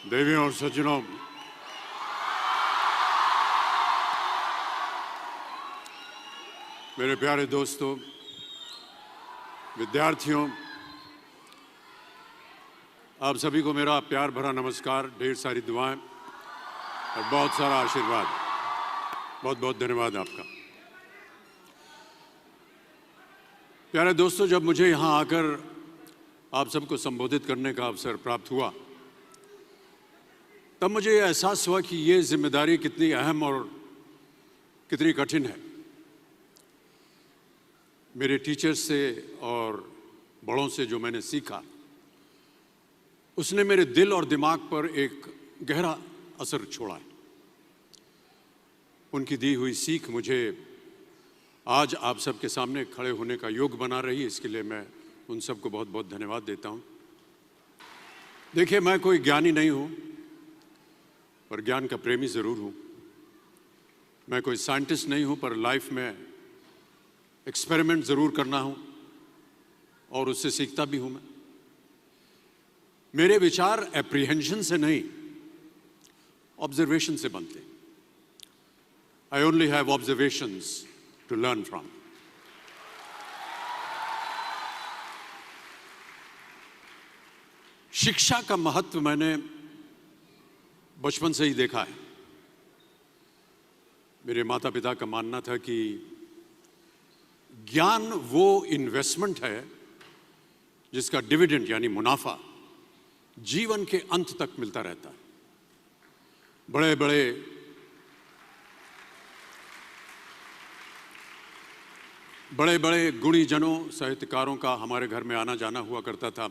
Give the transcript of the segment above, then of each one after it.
देवियों और सज्जनों, मेरे प्यारे दोस्तों, विद्यार्थियों, आप सभी को मेरा प्यार भरा नमस्कार, ढेर सारी दुआएं और बहुत सारा आशीर्वाद। बहुत बहुत धन्यवाद आपका। प्यारे दोस्तों, जब मुझे यहाँ आकर आप सबको संबोधित करने का अवसर प्राप्त हुआ, तब मुझे ये एहसास हुआ कि ये जिम्मेदारी कितनी अहम और कितनी कठिन है। मेरे टीचर्स से और बड़ों से जो मैंने सीखा, उसने मेरे दिल और दिमाग पर एक गहरा असर छोड़ा है। उनकी दी हुई सीख मुझे आज आप सबके सामने खड़े होने का योग बना रही है। इसके लिए मैं उन सबको बहुत बहुत धन्यवाद देता हूँ। देखिए, मैं कोई ज्ञानी नहीं हूँ, पर ज्ञान का प्रेमी ज़रूर हूँ। मैं कोई साइंटिस्ट नहीं हूँ, पर लाइफ में एक्सपेरिमेंट ज़रूर करना हूँ और उससे सीखता भी हूँ। मेरे विचार एप्रीहेंशन से नहीं, ऑब्जर्वेशन से बनते हैं। I only have observations to learn from. शिक्षा का महत्व मैंने बचपन से ही देखा है। मेरे माता पिता का मानना था कि ज्ञान वो इन्वेस्टमेंट है जिसका डिविडेंड यानी मुनाफा जीवन के अंत तक मिलता रहता है। बड़े बड़े गुणीजनों, साहित्यकारों का हमारे घर में आना जाना हुआ करता था।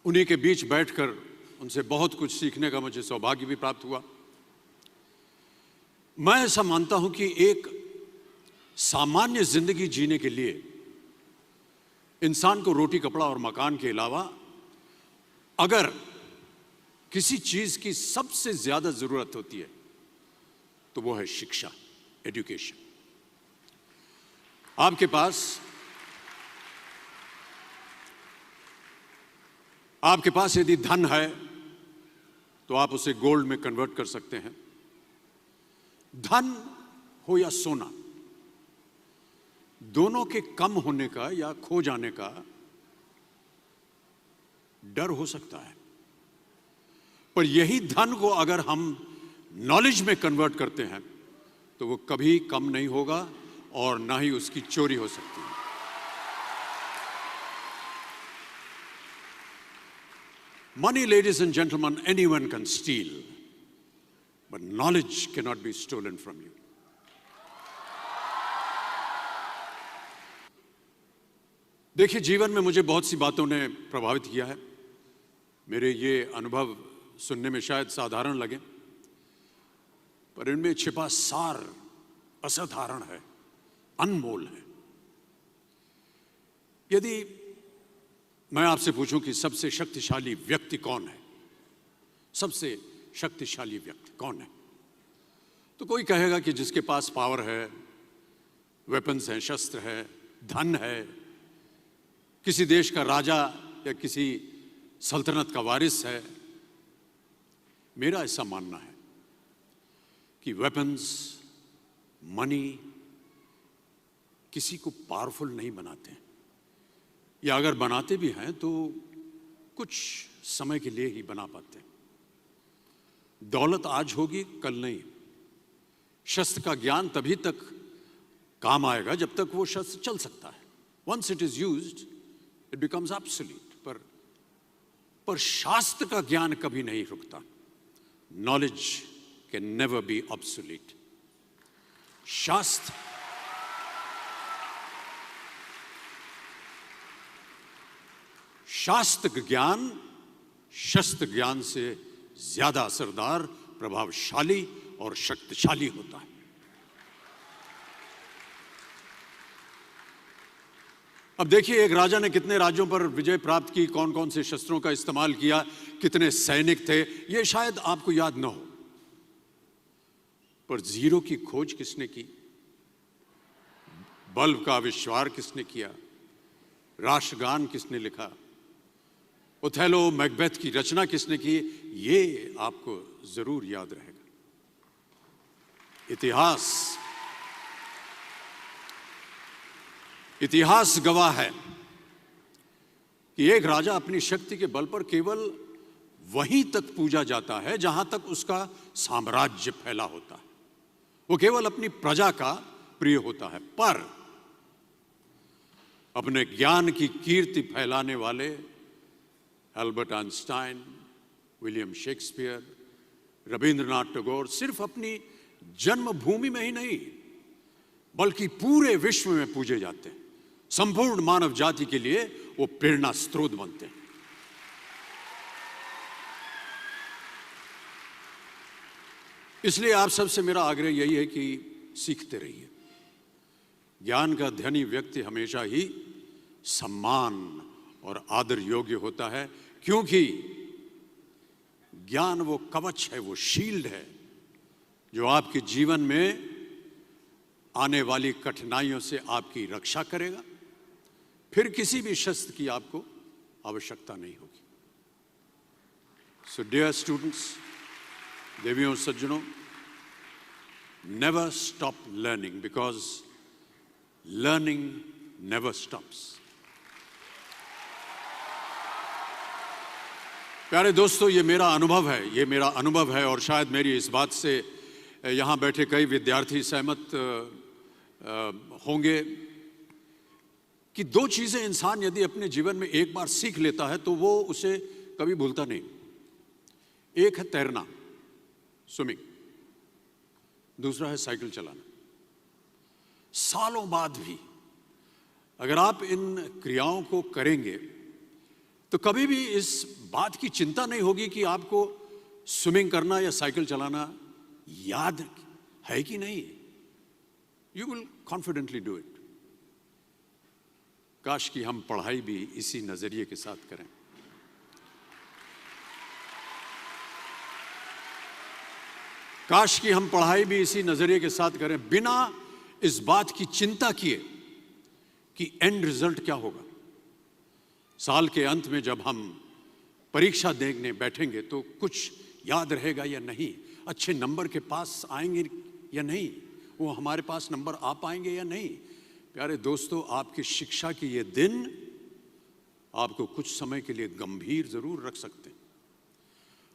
उन्हीं के बीच बैठकर उनसे बहुत कुछ सीखने का मुझे सौभाग्य भी प्राप्त हुआ। मैं ऐसा मानता हूं कि एक सामान्य जिंदगी जीने के लिए इंसान को रोटी, कपड़ा और मकान के अलावा अगर किसी चीज की सबसे ज्यादा जरूरत होती है तो वो है शिक्षा, एजुकेशन। आपके पास यदि धन है तो आप उसे गोल्ड में कन्वर्ट कर सकते हैं। धन हो या सोना, दोनों के कम होने का या खो जाने का डर हो सकता है, पर यही धन को अगर हम नॉलेज में कन्वर्ट करते हैं तो वो कभी कम नहीं होगा और ना ही उसकी चोरी हो सकती है। Money, ladies and gentlemen, anyone can steal, but knowledge cannot be stolen from you. देखिए, जीवन में मुझे बहुत सी बातों ने प्रभावित किया है। मेरे ये अनुभव सुनने में शायद साधारण लगे, पर इनमें छिपा सार असाधारण है, अनमोल है। यदि मैं आपसे पूछूं कि सबसे शक्तिशाली व्यक्ति कौन है, सबसे शक्तिशाली व्यक्ति कौन है, तो कोई कहेगा कि जिसके पास पावर है, वेपन्स हैं, शस्त्र है, धन है, किसी देश का राजा या किसी सल्तनत का वारिस है। मेरा ऐसा मानना है कि वेपन्स, मनी किसी को पावरफुल नहीं बनाते हैं, या अगर बनाते भी हैं तो कुछ समय के लिए ही बना पाते हैं। दौलत आज होगी, कल नहीं। शस्त्र का ज्ञान तभी तक काम आएगा जब तक वो शस्त्र चल सकता है। Once it is used it becomes obsolete. पर शास्त्र का ज्ञान कभी नहीं रुकता। Knowledge can never be obsolete. शास्त्र ज्ञान शस्त्र ज्ञान से ज्यादा असरदार, प्रभावशाली और शक्तिशाली होता है। अब देखिए, एक राजा ने कितने राज्यों पर विजय प्राप्त की, कौन कौन से शस्त्रों का इस्तेमाल किया, कितने सैनिक थे, ये शायद आपको याद न हो, पर जीरो की खोज किसने की, बल्ब का आविष्कार किसने किया, राष्ट्रगान किसने लिखा, ओथेलो, मैकबेथ की रचना किसने की, ये आपको जरूर याद रहेगा। इतिहास गवाह है कि एक राजा अपनी शक्ति के बल पर केवल वहीं तक पूजा जाता है जहां तक उसका साम्राज्य फैला होता है। वो केवल अपनी प्रजा का प्रिय होता है। पर अपने ज्ञान की कीर्ति फैलाने वाले Albert Einstein, William Shakespeare, Rabindranath Tagore सिर्फ अपनी जन्मभूमि में ही नहीं बल्कि पूरे विश्व में पूजे जाते हैं। संपूर्ण मानव जाति के लिए वो प्रेरणा स्रोत बनते हैं। इसलिए आप सबसे मेरा आग्रह यही है कि सीखते रहिए। ज्ञान का धनी व्यक्ति हमेशा ही सम्मान और आदर योग्य होता है, क्योंकि ज्ञान वो कवच है, वो शील्ड है जो आपके जीवन में आने वाली कठिनाइयों से आपकी रक्षा करेगा। फिर किसी भी शस्त्र की आपको आवश्यकता नहीं होगी। सो डियर स्टूडेंट्स, देवियों सज्जनों, never stop learning because learning never stops. प्यारे दोस्तों, ये मेरा अनुभव है और शायद मेरी इस बात से यहाँ बैठे कई विद्यार्थी सहमत होंगे कि दो चीजें इंसान यदि अपने जीवन में एक बार सीख लेता है तो वो उसे कभी भूलता नहीं। एक है तैरना, स्विमिंग, दूसरा है साइकिल चलाना। सालों बाद भी अगर आप इन क्रियाओं को करेंगे तो कभी भी इस बात की चिंता नहीं होगी कि आपको स्विमिंग करना या साइकिल चलाना याद है कि नहीं। You will confidently do it. काश कि हम पढ़ाई भी इसी नजरिए के साथ करें। काश कि हम पढ़ाई भी इसी नजरिए के साथ करें, बिना इस बात की चिंता किए कि एंड रिजल्ट क्या होगा। साल के अंत में जब हम परीक्षा देने बैठेंगे तो कुछ याद रहेगा या नहीं, अच्छे नंबर के पास आएंगे या नहीं, वो हमारे पास नंबर आ पाएंगे या नहीं। प्यारे दोस्तों, आपकी शिक्षा के ये दिन आपको कुछ समय के लिए गंभीर जरूर रख सकते हैं,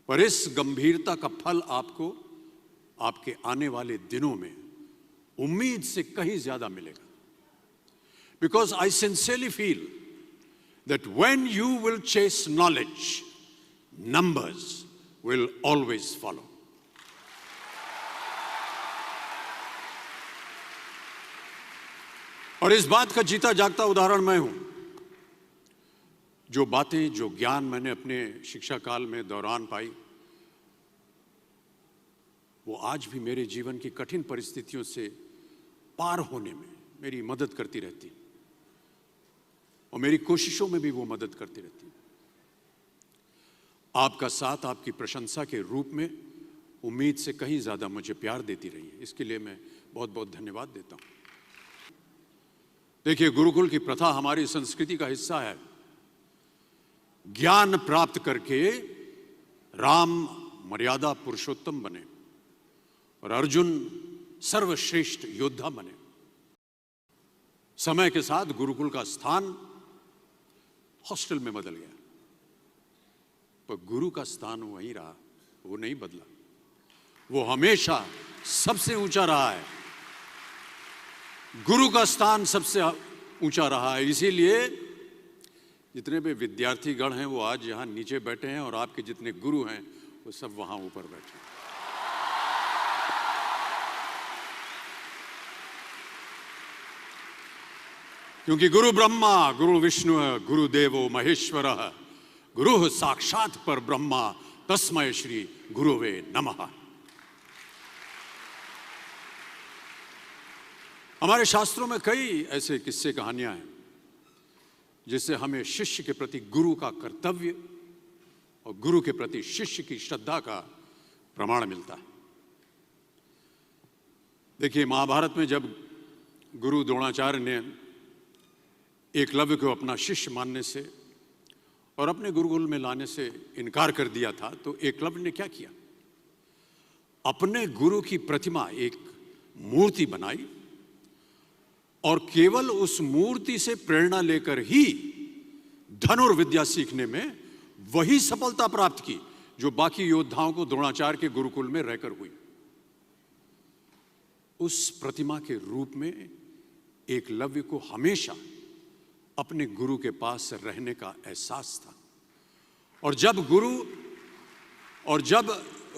पर इस गंभीरता का फल आपको आपके आने वाले दिनों में उम्मीद से कहीं ज्यादा मिलेगा। Because I sincerely feel that when you will chase knowledge, numbers will always follow. और इस बात का जीता जागता उदाहरण मैं हूं। जो बातें, जो ज्ञान मैंने अपने शिक्षा काल में दौरान पाई, वो आज भी मेरे जीवन की कठिन परिस्थितियों से पार होने में मेरी मदद करती रहती है और मेरी कोशिशों में भी वो मदद करती रहती है। आपका साथ, आपकी प्रशंसा के रूप में उम्मीद से कहीं ज्यादा मुझे प्यार देती रही है। इसके लिए मैं बहुत बहुत धन्यवाद देता हूं। देखिए, गुरुकुल की प्रथा हमारी संस्कृति का हिस्सा है। ज्ञान प्राप्त करके राम मर्यादा पुरुषोत्तम बने और अर्जुन सर्वश्रेष्ठ योद्धा बने। समय के साथ गुरुकुल का स्थान हॉस्टल में बदल गया, पर गुरु का स्थान वहीं रहा, वो नहीं बदला। वो हमेशा सबसे ऊंचा रहा है। गुरु का स्थान सबसे ऊंचा रहा है। इसीलिए जितने भी विद्यार्थीगण हैं वो आज यहां नीचे बैठे हैं और आपके जितने गुरु हैं वो सब वहां ऊपर बैठे हैं। क्योंकि गुरु ब्रह्मा गुरु विष्णु गुरुदेवो महेश्वर गुरु साक्षात पर ब्रह्मा तस्मै श्री गुरुवे नमः। हमारे शास्त्रों में कई ऐसे किस्से कहानियां हैं जिससे हमें शिष्य के प्रति गुरु का कर्तव्य और गुरु के प्रति शिष्य की श्रद्धा का प्रमाण मिलता है। देखिए, महाभारत में जब गुरु द्रोणाचार्य ने एकलव्य को अपना शिष्य मानने से और अपने गुरुकुल में लाने से इनकार कर दिया था, तो एकलव्य ने क्या किया? अपने गुरु की प्रतिमा, एक मूर्ति बनाई और केवल उस मूर्ति से प्रेरणा लेकर ही धनुर्विद्या सीखने में वही सफलता प्राप्त की जो बाकी योद्धाओं को द्रोणाचार्य के गुरुकुल में रहकर हुई। उस प्रतिमा के रूप में एकलव्य को हमेशा अपने गुरु के पास रहने का एहसास था। और जब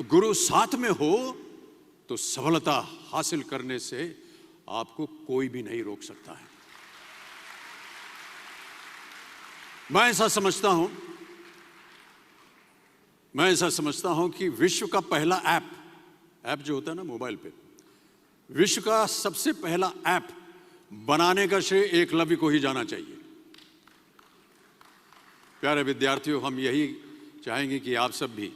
गुरु साथ में हो तो सफलता हासिल करने से आपको कोई भी नहीं रोक सकता है। मैं ऐसा समझता हूं कि विश्व का पहला ऐप जो होता है ना मोबाइल पे, विश्व का सबसे पहला ऐप बनाने का श्रेय एकलव्य को ही जाना चाहिए। प्यारे विद्यार्थियों, हम यही चाहेंगे कि आप सब भी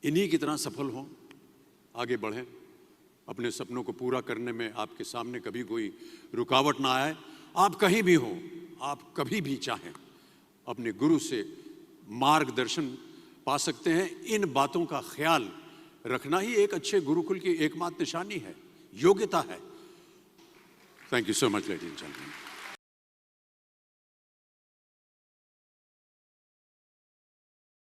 इन्हीं की तरह सफल हों, आगे बढ़ें, अपने सपनों को पूरा करने में आपके सामने कभी कोई रुकावट ना आए। आप कहीं भी हों, आप कभी भी चाहें अपने गुरु से मार्गदर्शन पा सकते हैं। इन बातों का ख्याल रखना ही एक अच्छे गुरुकुल की एकमात्र निशानी है, योग्यता है। Thank you so much ladies and gentleman.